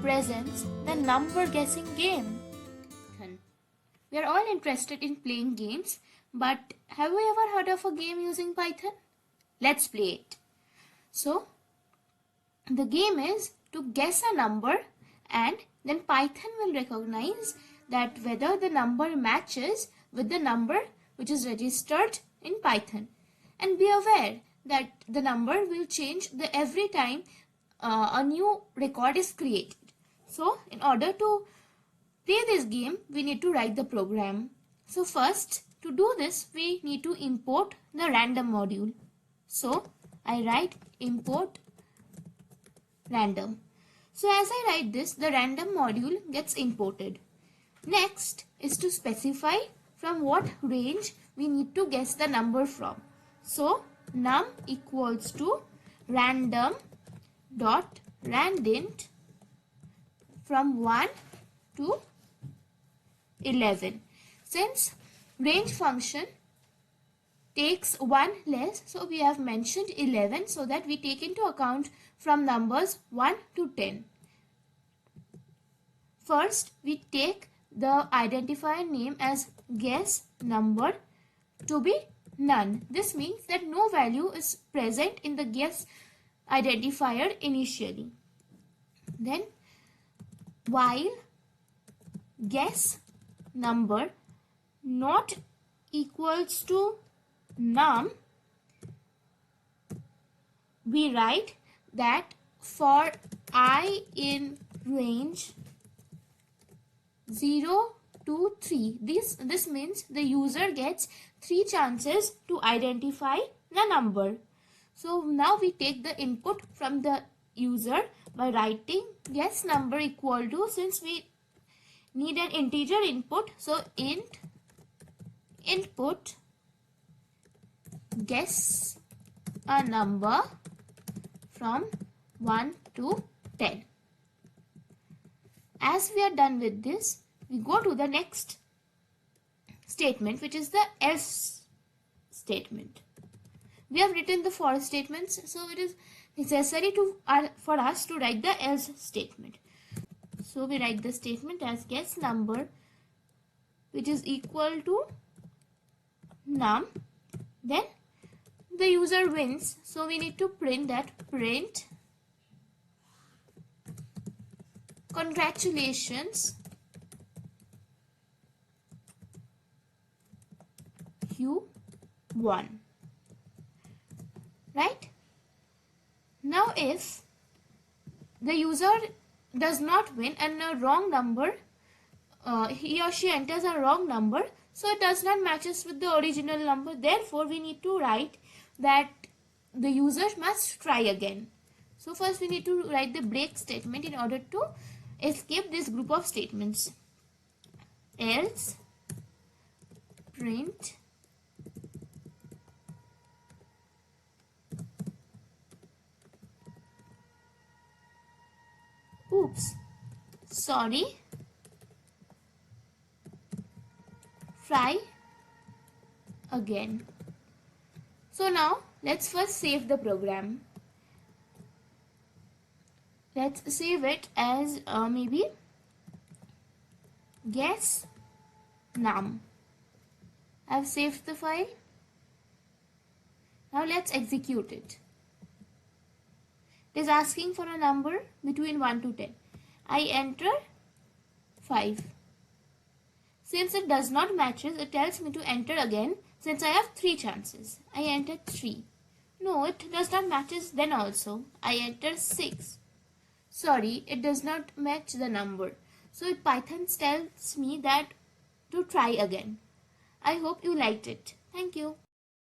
presents the number guessing game. We are all interested in playing games, but have we ever heard of a game using Python? Let's play it. So, the game is to guess a number, and then Python will recognize that whether the number matches with the number which is registered in Python. And be aware that the number will change every time a new record is created. So, in order to play this game, we need to write the program. So first, to do this, we need to import the random module. So I write import random. So as I write this, the random module gets imported. Next is to specify from what range we need to guess the number from. So num equals to random dot randint from 1 to 11. Since range function takes 1 less, so we have mentioned 11 so that we take into account from numbers 1 to 10. First, we take the identifier name as guess number to be none. This means that no value is present in the guess identifier initially. Then, while guess number not equals to num, we write that for I in range 0 to 3, this means the user gets 3 chances to identify the number. So now we take the input from the user by writing guess number equal to, since we need an integer input, so int input guess a number from 1 to 10. As we are done with this, we go to the next statement, which is the else statement. We have written the for statements, so it is necessary for us to write the else statement. So we write the statement as guess number which is equal to num. Then the user wins. So we need to print that print congratulations, you won. Right? Now if the user does not win and a wrong number, he or she enters a wrong number, so it does not matches with the original number. Therefore, we need to write that the user must try again. So first we need to write the break statement in order to escape this group of statements. Else print oops, sorry, try again. So now let's first save the program. Let's save it as maybe guess num. I've saved the file. Now let's execute it. It is asking for a number between 1 to 10. I enter 5. Since it does not matches, it tells me to enter again since I have 3 chances. I enter 3. No, it does not matches then also. I enter 6. Sorry, it does not match the number. So Python tells me that to try again. I hope you liked it. Thank you.